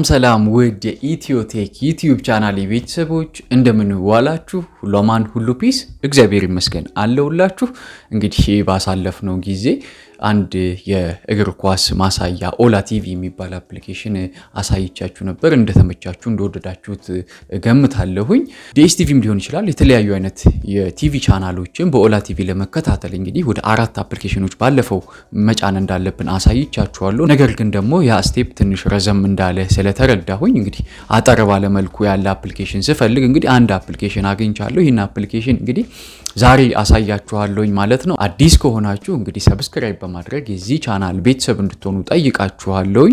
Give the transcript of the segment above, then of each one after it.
ሰላም ውድ የኢትዮቴክ ዩቲዩብ ቻናል ቤተሰቦች እንደምን ዋላችሁ? ሁሉ አማን ሁሉ ፒስ እግዚአብሔር ይመስገን አለውላችሁ። እንግዲህ ባሳለፍነው ጊዜ አንድ የእግር ኳስ ማሳያ ኦላ ቲቪ የሚባል አፕሊኬሽን አሳይቻችሁ ነበር። እንደተመቻችሁ እንደወደዳችሁት ገምታለሁኝ። ዲኤስቲቪም ሊሆን ይችላል። የተለያዩ አይነት የቲቪ ቻናሎችን በኦላ ቲቪ ለመከታተል እንግዲህ ወደ 4 አፕሊኬሽኖች ባለፈው መጫን እንዳለብን አሳይቻችኋለሁ። ነገር ግን ደግሞ ያ ስቴፕ ትንሽ ረዘም እንዳለ ስለተረዳሁኝ እንግዲህ አጠር ባለ መልኩ ያለ አፕሊኬሽን ስፈልግ እንግዲህ አንድ አፕሊኬሽን አግኝቻለሁ። ይሄን አፕሊኬሽን እንግዲህ ዛሬ አሳያችኋለሁ ማለት ነው። አዲስ ከሆናችሁ እንግዲህ ሰብስክራይብ በማድረግ የዚህ ቻናል ቤተሰብ እንድትሆኑ ጠይቃችኋለሁ።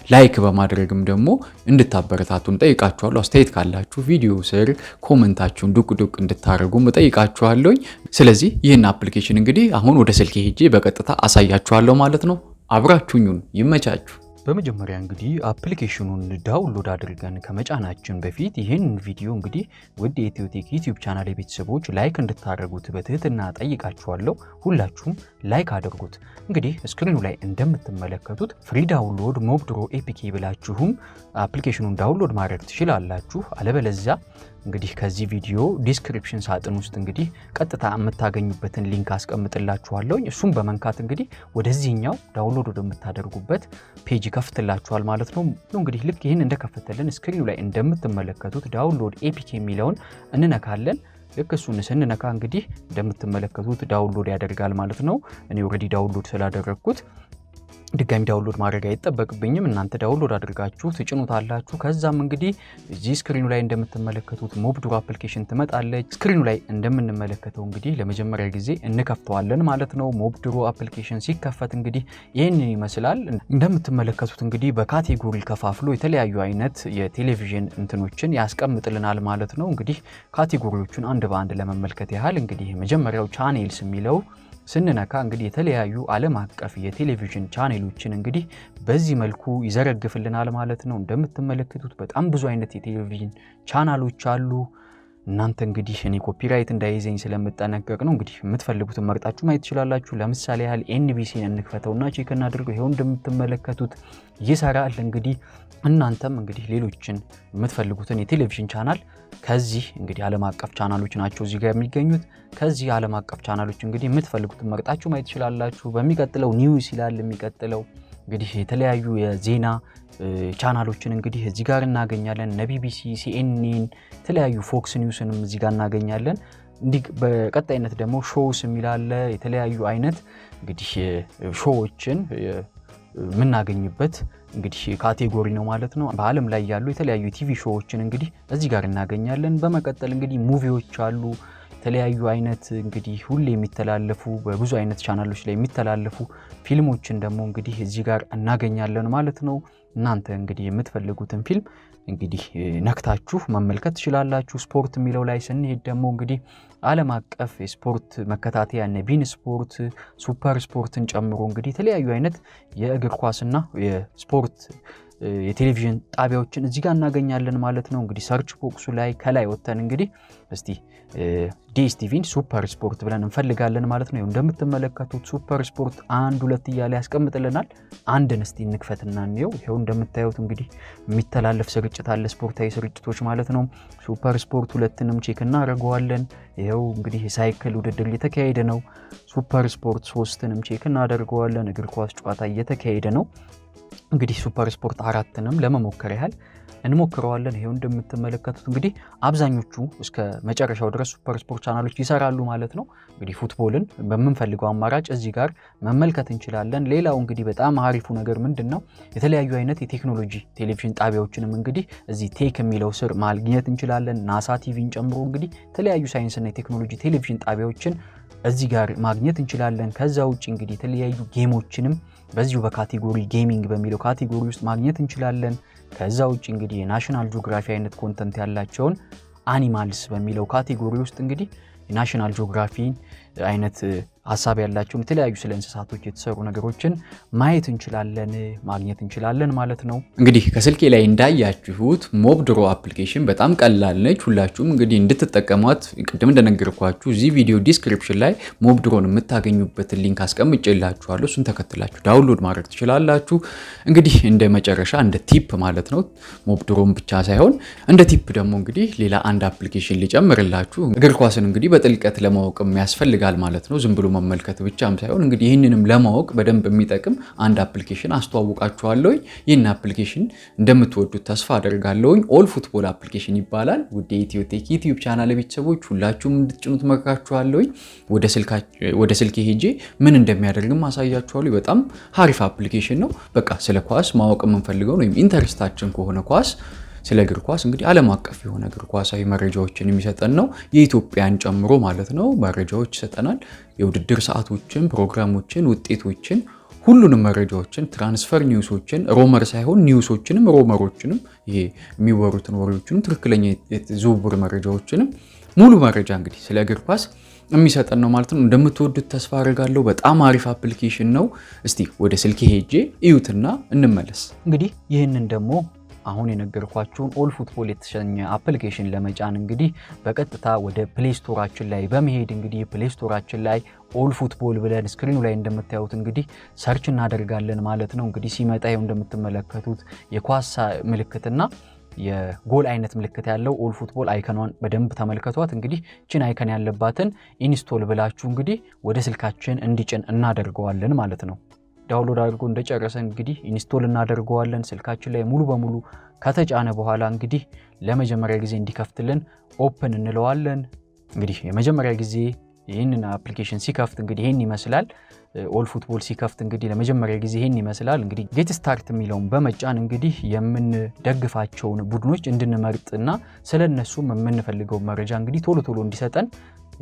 ላይክ በማድረግም ደግሞ እንድታበረታቱን ጠይቃችኋለሁ። አስተያየት ካላችሁ ቪዲዮ ስር ኮሜንታችሁን ዱቅ እንድታረጉ ጠይቃችኋለሁ። ስለዚህ ይሄን አፕሊኬሽን እንግዲህ አሁን ወደ ስልኬ ሄጄ በቀጥታ አሳያችኋለሁ ማለት ነው። አብራችሁኝ ይመቻችሁ። በመጀመሪያ እንግዲህ አፕሊኬሽኑን ዳውንሎድ አድርገን ከመጫናችን በፊት ይሄን ቪዲዮ እንግዲህ ወደ ኢትዮቴክ ዩቲዩብ ቻናል ቤተሰቦች ላይክ እንድታደርጉት በትህትና ጠይቃችኋለሁ። ሁላችሁም ላይክ አድርጉት። እንግዲህ ስክሪኑ ላይ እንደምትመለከቱት ፍሪ ዳውንሎድ ሞብድሮ ኤፒኬ ብላችሁም አፕሊኬሽኑን ዳውንሎድ ማድረግ ትችላላችሁ። አለበለዚያ እንግዲህ ከዚህ ቪዲዮ ዲስክሪፕሽን ሳጥን ውስጥ እንግዲህ ቀጥታ የምታገኙበትን ሊንክ አስቀምጥላችኋለሁ። እሱም በመንካት እንግዲህ ወደዚህኛው ዳውንሎድ ወደምታደርጉበት ፔጅ ከፍትላችኋል ማለት ነው። እንግዲህ ልክ ይሄን እንደከፈተልን ስክሪኑ ላይ እንደምትመለከቱት ዳውንሎድ ኤፒኬ የሚለውን እንነካለን። ልክ እሱን ስንነካ እንግዲህ እንደምትመለከቱት ዳውንሎድ ያደርጋል ማለት ነው። እኔ ኦሬዲ ዳውንሎድ ስላደረግኩት ድጋሚ ዳውንሎድ ማድረግ አይጠበቅብኝም። እናንተ ዳውንሎድ አድርጋችሁ ትጭኑታላችሁ። ከዛም እንግዲህ እዚህ ስክሪኑ ላይ እንደምትመለከቱት ሞብድሮ አፕሊኬሽን ትመጣለች። ስክሪኑ ላይ እንደምንመለከተው እንግዲህ ለመጀመሪያ ጊዜ እንከፍተዋለን ማለት ነው። ሞብድሮ አፕሊኬሽን ሲከፈት እንግዲህ ይህንን ይመስላል። እንደምትመለከቱት እንግዲህ በካቴጎሪ ከፋፍሎ የተለያዩ አይነት የቴሌቪዥን እንትኖችን ያስቀምጥልናል ማለት ነው። እንግዲህ ካቴጎሪዎቹን አንድ በአንድ ለመመልከት ያህል እንግዲህ መጀመሪያው ቻኔልስ የሚለው ስንነካ እንግዲህ የተለያዩ ዓለም አቀፍ የቴሌቪዥን ቻኔሎችን እንግዲህ በዚህ መልኩ ይዘረግፍልናል ማለት ነው። እንደምትመለከቱት በጣም ብዙ አይነት የቴሌቪዥን ቻናሎች አሉ። እናንተ እንግዲህ እኔ ኮፒራይት እንዳይዘኝ ስለምጠነቀቅ ነው። እንግዲህ የምትፈልጉትን መርጣችሁ ማየት ትችላላችሁ። ለምሳሌ ያህል ኤንቢሲን እንክፈተውና ቼክ እናድርገው። ይሄው እንደምትመለከቱት ይሰራል። እንግዲህ እናንተም እንግዲህ ሌሎችን የምትፈልጉትን የቴሌቪዥን ቻናል ከዚህ እንግዲህ ዓለም አቀፍ ቻናሎች ናቸው እዚህ ጋር የሚገኙት። ከዚህ ዓለም አቀፍ ቻናሎች እንግዲህ የምትፈልጉትን መርጣችሁ ማየት ትችላላችሁ። በሚቀጥለው ኒውስ ይላል። የሚቀጥለው እንግዲህ የተለያዩ የዜና ቻናሎችን እንግዲህ እዚህ ጋር እናገኛለን። ቢቢሲ፣ ሲኤንኤን፣ የተለያዩ ፎክስ ኒውስንም እዚህ ጋር እናገኛለን። እንዲህ በቀጣይነት ደግሞ ሾውስ የሚላለ የተለያዩ አይነት እንግዲህ ሾዎችን የምናገኝበት እንግዲህ ካቴጎሪ ነው ማለት ነው። በዓለም ላይ ያሉ የተለያዩ ቲቪ ሾዎችን እንግዲህ እዚህ ጋር እናገኛለን። በመቀጠል እንግዲህ ሙቪዎች አሉ። የተለያዩ አይነት እንግዲህ ሁሌ የሚተላለፉ በብዙ አይነት ቻናሎች ላይ የሚተላለፉ ፊልሞችን ደግሞ እንግዲህ እዚህ ጋር እናገኛለን ማለት ነው። እናንተ እንግዲህ የምትፈልጉትን ፊልም እንግዲህ ነክታችሁ መመልከት ትችላላችሁ። ስፖርት የሚለው ላይ ስንሄድ ደግሞ እንግዲህ ዓለም አቀፍ የስፖርት መከታተያ ቢን ስፖርት፣ ሱፐር ስፖርትን ጨምሮ እንግዲህ የተለያዩ አይነት የእግር ኳስና የስፖርት የቴሌቪዥን ጣቢያዎችን እዚህ ጋር እናገኛለን ማለት ነው። እንግዲህ ሰርች ቦክሱ ላይ ከላይ ወተን እንግዲህ እስቲ ዲኤስቲቪን ሱፐር ስፖርት ብለን እንፈልጋለን ማለት ነው። እንደምትመለከቱት ሱፐር ስፖርት 1 2 እያለ ያስቀምጥልናል። አንድን እስቲ እንክፈትና እንየው። ይሄው እንደምታዩት እንግዲህ የሚተላለፍ ስርጭት አለ፣ ስፖርታዊ ስርጭቶች ማለት ነው። ሱፐር ስፖርት 2ንም ቼክ እናደርገዋለን። ይሄው እንግዲህ ሳይክል ውድድር እየተካሄደ ነው። ሱፐር ስፖርት 3ንም ቼክ እናደርገዋለን። እግር ኳስ ጨዋታ እየተካሄደ ነው። እንግዲህ ሱፐር ስፖርት 4ንም ለመሞከር ያህል እንሞክረዋለን። ይሄው እንደምትመለከቱት እንግዲህ አብዛኞቹ እስከ መጨረሻው ድረስ ሱፐር ስፖርት ቻናሎች ይሰራሉ ማለት ነው። እንግዲህ ፉትቦልን በመንፈልገው አማራጭ እዚህ ጋር መመልከት እንችላለን። ሌላው እንግዲህ በጣም አሪፉ ነገር ምንድነው የተለያዩ አይነት የቴክኖሎጂ ቴሌቪዥን ጣቢያዎችንም እንግዲህ እዚህ ቴክ የሚለው ስር ማግኘት እንችላለን። ናሳ ቲቪን ጨምሮ እንግዲህ የተለያዩ ሳይንስና የቴክኖሎጂ ቴሌቪዥን ጣቢያዎችን እዚህ ጋር ማግኘት እንችላለን። ከዛ ውጪ እንግዲህ የተለያዩ ጌሞችንም በዚሁ በካቴጎሪ ጌሚንግ በሚለው ካቴጎሪ ውስጥ ማግኘት እንችላለን። ከዛ ውጪ እንግዲህ የናሽናል ጂኦግራፊ አይነት ኮንተንት ያላቸውን አኒማልስ በሚለው ካቴጎሪ ውስጥ እንግዲህ የናሽናል ጂኦግራፊ አይነት ሐሳብ ያላቸውን የተለያዩ ስለ እንስሳቶች የተሰሩ ነገሮችን ማየት እንችላለን ማግኘት እንችላለን ማለት ነው። እንግዲህ ከስልኬ ላይ እንዳያችሁት ሞብ ድሮ አፕሊኬሽን በጣም ቀላል ነች። ሁላችሁም እንግዲህ እንድትጠቀሟት ቅድም እንደነገርኳችሁ እዚህ ቪዲዮ ዲስክሪፕሽን ላይ ሞብ ድሮን የምታገኙበትን ሊንክ አስቀምጬላችኋለሁ። እሱን ተከትላችሁ ዳውንሎድ ማድረግ ትችላላችሁ። እንግዲህ እንደ መጨረሻ እንደ ቲፕ ማለት ነው ሞብ ድሮን ብቻ ሳይሆን እንደ ቲፕ ደግሞ እንግዲህ ሌላ አንድ አፕሊኬሽን ሊጨምርላችሁ እግር ኳስን እንግዲህ በጥልቀት ለማወቅም ያስፈልጋል ማለት ነው። ዝም ብሎ መመልከት ብቻም ሳይሆን እንግዲህ ይህንንም ለማወቅ በደንብ የሚጠቅም አንድ አፕሊኬሽን አስተዋውቃችኋለሁ። ይህን አፕሊኬሽን እንደምትወዱት ተስፋ አደርጋለሁ። ኦል ፉትቦል አፕሊኬሽን ይባላል። ወደ ኢትዮ ቴክ ዩቲዩብ ቻናል ቤተሰቦች ሁላችሁም እንድትጭኑት መክራችኋለሁ። ወደ ስልኬ ሄጄ ምን እንደሚያደርግም አሳያችኋለሁ። በጣም አሪፍ አፕሊኬሽን ነው። በቃ ስለ ኳስ ማወቅ የምንፈልገው ወይም ኢንተረስታችን ከሆነ ኳስ ስለ እግር ኳስ እንግዲህ ዓለም አቀፍ የሆነ እግር ኳሳዊ መረጃዎችን የሚሰጠን ነው። የኢትዮጵያን ጨምሮ ማለት ነው መረጃዎች ይሰጠናል። የውድድር ሰዓቶችን፣ ፕሮግራሞችን፣ ውጤቶችን፣ ሁሉንም መረጃዎችን፣ ትራንስፈር ኒውሶችን፣ ሮመር ሳይሆን ኒውሶችንም ሮመሮችንም ይሄ የሚወሩትን ወሬዎችንም ትክክለኛ የዝውውር መረጃዎችንም ሙሉ መረጃ እንግዲህ ስለ እግር ኳስ የሚሰጠን ነው ማለት ነው። እንደምትወዱት ተስፋ አደርጋለሁ። በጣም አሪፍ አፕሊኬሽን ነው። እስቲ ወደ ስልኬ ሄጄ እዩትና እንመለስ። እንግዲህ ይህንን ደግሞ አሁን የነገርኳችሁን ኦል ፉትቦል የተሰኘ አፕሊኬሽን ለመጫን እንግዲህ በቀጥታ ወደ ፕሌይ ስቶራችን ላይ በመሄድ እንግዲህ ፕሌይ ስቶራችን ላይ ኦል ፉትቦል ብለን ስክሪኑ ላይ እንደምታዩት እንግዲህ ሰርች እናደርጋለን ማለት ነው። እንግዲህ ሲመጣ ይኸው እንደምትመለከቱት የኳስ ምልክትና የጎል አይነት ምልክት ያለው ኦል ፉትቦል አይከኗን በደንብ ተመልከቷት። እንግዲህ እቺን አይከን ያለባትን ኢንስቶል ብላችሁ እንግዲህ ወደ ስልካችን እንዲጭን እናደርገዋለን ማለት ነው። ዳውንሎድ አድርጎ እንደጨረሰ እንግዲህ ኢንስቶል እናደርገዋለን። ስልካችን ላይ ሙሉ በሙሉ ከተጫነ በኋላ እንግዲህ ለመጀመሪያ ጊዜ እንዲከፍትልን ኦፕን እንለዋለን። እንግዲህ የመጀመሪያ ጊዜ ይህንን አፕሊኬሽን ሲከፍት እንግዲህ ይሄን ይመስላል። ኦል ፉትቦል ሲከፍት እንግዲህ ለመጀመሪያ ጊዜ ይሄን ይመስላል። እንግዲህ ጌት ስታርት የሚለውን በመጫን እንግዲህ የምንደግፋቸውን ቡድኖች እንድንመርጥና ስለነሱም የምንፈልገው መረጃ እንግዲህ ቶሎ ቶሎ እንዲሰጠን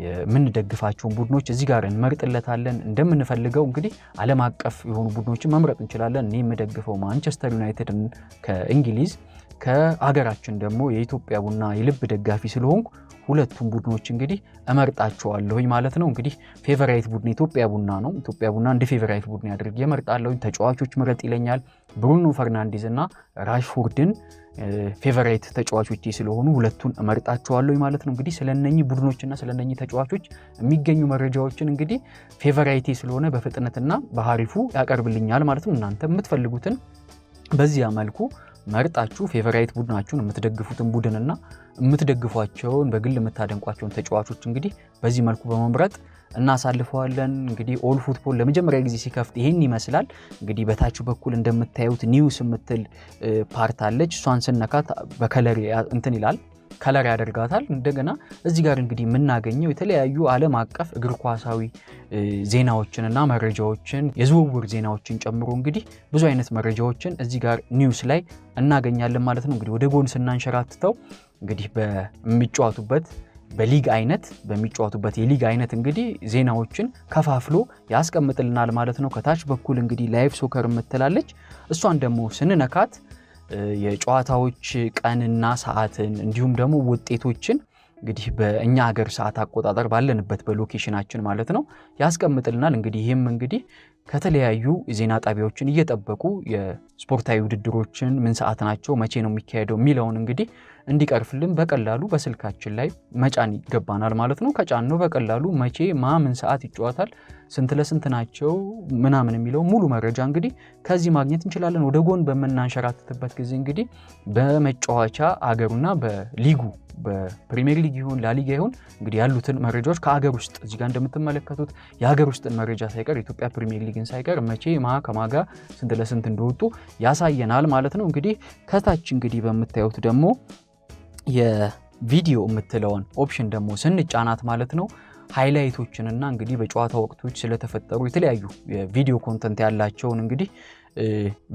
የምንደግፋቸውን ቡድኖች እዚህ ጋር እንመርጥለታለን። እንደምንፈልገው እንግዲህ ዓለም አቀፍ የሆኑ ቡድኖችን መምረጥ እንችላለን። እኔ የምደግፈው ማንቸስተር ዩናይትድን ከእንግሊዝ፣ ከሀገራችን ደግሞ የኢትዮጵያ ቡና የልብ ደጋፊ ስለሆንኩ ሁለቱም ቡድኖች እንግዲህ እመርጣቸዋለሁኝ ማለት ነው። እንግዲህ ፌቨራይት ቡድን ኢትዮጵያ ቡና ነው። ኢትዮጵያ ቡና እንደ ፌቨራይት ቡድን አድርጌ እመርጣለሁኝ። ተጫዋቾች ምረጥ ይለኛል። ብሩኖ ፈርናንዴዝ እና ራሽፎርድን ፌቨራይት ተጫዋቾች ስለሆኑ ሁለቱን እመርጣቸዋለሁ ማለት ነው። እንግዲህ ስለነኚህ ቡድኖችና ስለነኚህ ተጫዋቾች የሚገኙ መረጃዎችን እንግዲህ ፌቨራይት ስለሆነ በፍጥነትና በአሪፉ ያቀርብልኛል ማለት ነው። እናንተ የምትፈልጉትን በዚያ መልኩ መርጣችሁ ፌቨራይት ቡድናችሁን የምትደግፉትን ቡድንና የምትደግፏቸውን በግል የምታደንቋቸውን ተጫዋቾች እንግዲህ በዚህ መልኩ በመምረጥ እናሳልፈዋለን። እንግዲህ ኦል ፉትቦል ለመጀመሪያ ጊዜ ሲከፍት ይሄን ይመስላል። እንግዲህ በታች በኩል እንደምታዩት ኒውስ የምትል ፓርት አለች። እሷን ስነካት በከለር እንትን ይላል ከለር ያደርጋታል። እንደገና እዚህ ጋር እንግዲህ የምናገኘው የተለያዩ ዓለም አቀፍ እግር ኳሳዊ ዜናዎችንና መረጃዎችን የዝውውር ዜናዎችን ጨምሮ እንግዲህ ብዙ አይነት መረጃዎችን እዚህ ጋር ኒውስ ላይ እናገኛለን ማለት ነው። እንግዲህ ወደ ጎን ስናንሸራትተው እንግዲህ በሚጫወቱበት በሊግ አይነት በሚጫወቱበት የሊግ አይነት እንግዲህ ዜናዎችን ከፋፍሎ ያስቀምጥልናል ማለት ነው። ከታች በኩል እንግዲህ ላይቭ ሶከር የምትላለች እሷን ደግሞ ስንነካት የጨዋታዎች ቀንና ሰዓትን እንዲሁም ደግሞ ውጤቶችን እንግዲህ በእኛ ሀገር ሰዓት አቆጣጠር ባለንበት በሎኬሽናችን ማለት ነው ያስቀምጥልናል። እንግዲህ ይሄም እንግዲህ ከተለያዩ ዜና ጣቢያዎችን እየጠበቁ የስፖርታዊ ውድድሮችን ምን ሰዓት ናቸው መቼ ነው የሚካሄደው የሚለውን እንግዲህ እንዲቀርፍልን በቀላሉ በስልካችን ላይ መጫን ይገባናል ማለት ነው። ከጫነው በቀላሉ መቼ ምን ሰዓት ይጫወታል ስንት ለስንት ናቸው ምናምን የሚለው ሙሉ መረጃ እንግዲህ ከዚህ ማግኘት እንችላለን። ወደ ጎን በመናንሸራተትበት ጊዜ እንግዲህ በመጫወቻ አገሩና በሊጉ በፕሪምየር ሊግ ይሁን ላሊጋ ይሁን እንግዲህ ያሉትን መረጃዎች ከአገር ውስጥ እዚህ ጋር እንደምትመለከቱት የሀገር ውስጥን መረጃ ሳይቀር ኢትዮጵያ ፕሪምየር ሊግን ሳይቀር መቼ ከማጋ ስንት ለስንት እንደወጡ ያሳየናል ማለት ነው። እንግዲህ ከታች እንግዲህ በምታዩት ደግሞ የቪዲዮ የምትለውን ኦፕሽን ደግሞ ስንጫናት ማለት ነው ሃይላይቶችንና እንግዲህ በጨዋታ ወቅቶች ስለተፈጠሩ የተለያዩ የቪዲዮ ኮንተንት ያላቸውን እንግዲህ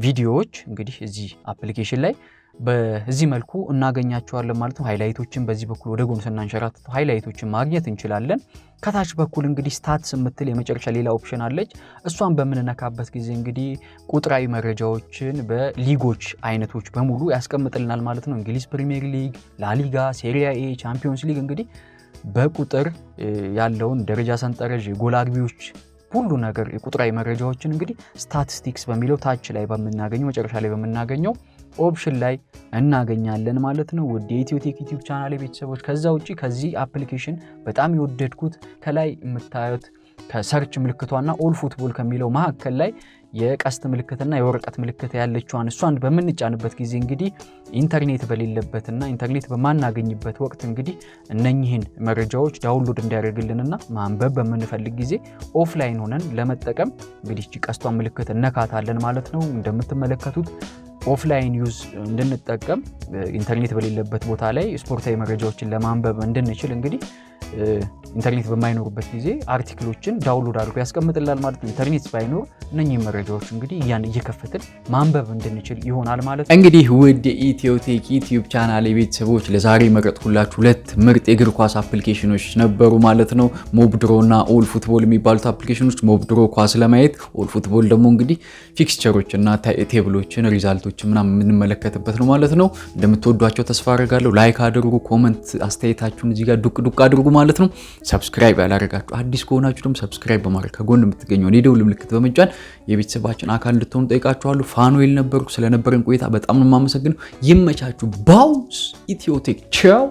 ቪዲዮዎች እንግዲህ እዚህ አፕሊኬሽን ላይ በዚህ መልኩ እናገኛቸዋለን ማለት ነው። ሃይላይቶችን በዚህ በኩል ወደ ጎን ስናንሸራትተው ሃይላይቶችን ማግኘት እንችላለን። ከታች በኩል እንግዲህ ስታትስ የምትል የመጨረሻ ሌላ ኦፕሽን አለች። እሷን በምንነካበት ጊዜ እንግዲህ ቁጥራዊ መረጃዎችን በሊጎች አይነቶች በሙሉ ያስቀምጥልናል ማለት ነው። እንግሊዝ ፕሪምየር ሊግ፣ ላሊጋ፣ ሴሪያ ኤ፣ ቻምፒዮንስ ሊግ እንግዲህ በቁጥር ያለውን ደረጃ ሰንጠረዥ፣ ጎል አግቢዎች ሁሉ ነገር የቁጥራዊ መረጃዎችን እንግዲህ ስታቲስቲክስ በሚለው ታች ላይ በመናገኘው መጨረሻ ላይ በመናገኘው ኦፕሽን ላይ እናገኛለን ማለት ነው። ወደ ኢትዮቴክ ዩቲዩብ ቻናል ቤተሰቦች ከዛ ውጪ ከዚህ አፕሊኬሽን በጣም የወደድኩት ከላይ የምታዩት ከሰርች ምልክቷና ኦል ፉትቦል ከሚለው መሐከል ላይ የቀስት ምልክትና የወረቀት ምልክት ያለችዋን እሷን በመንጫንበት ጊዜ እንግዲህ ኢንተርኔት በሌለበትና ኢንተርኔት በማናገኝበት ወቅት እንግዲህ እነኚህን መረጃዎች ዳውንሎድ እንዲያደርግልንና ማንበብ በምንፈልግ ጊዜ ኦፍላይን ሆነን ለመጠቀም እንግዲህ ቀስቷን ምልክት እነካታለን ማለት ነው። እንደምትመለከቱት ኦፍላይን ዩዝ እንድንጠቀም ኢንተርኔት በሌለበት ቦታ ላይ ስፖርታዊ መረጃዎችን ለማንበብ እንድንችል እንግዲህ ኢንተርኔት በማይኖርበት ጊዜ አርቲክሎችን ዳውንሎድ አድርጎ ያስቀምጥላል ማለት ነው። ኢንተርኔት ባይኖር እነኚህ መረጃዎች እንግዲህ ያን እየከፈትን ማንበብ እንድንችል ይሆናል ማለት ነው። እንግዲህ ውድ የኢትዮቴክ ዩቲዩብ ቻናል ቤተሰቦች ለዛሬ መረጥኩላችሁ ሁለት ምርጥ የእግር ኳስ አፕሊኬሽኖች ነበሩ ማለት ነው። ሞብድሮና ኦል ፉትቦል የሚባሉት አፕሊኬሽኖች፣ ሞብድሮ ኳስ ለማየት፣ ኦል ፉትቦል ደግሞ እንግዲህ ፊክስቸሮችና ቴብሎችን ሪዛልቶችን ምናምን የምንመለከትበት ነው ማለት ነው። እንደምትወዷቸው ተስፋ አደርጋለሁ። ላይክ አድርጉ፣ ኮመንት አስተያየታችሁን እዚህ ጋር ዱቅ አድርጉ ማለት ነው። ሰብስክራይብ ያላደረጋችሁ አዲስ ከሆናችሁ ደግሞ ሰብስክራይብ በማድረግ ከጎን የምትገኘው የደውል ምልክት በመጫን የቤተሰባችን አካል እንድትሆኑ ጠይቃችኋለሁ። ፋኑኤል ነበርኩ። ስለነበረን ቆይታ በጣም ነው የማመሰግነው። ይመቻችሁ። ባውስ ኢትዮቴክ ቻው።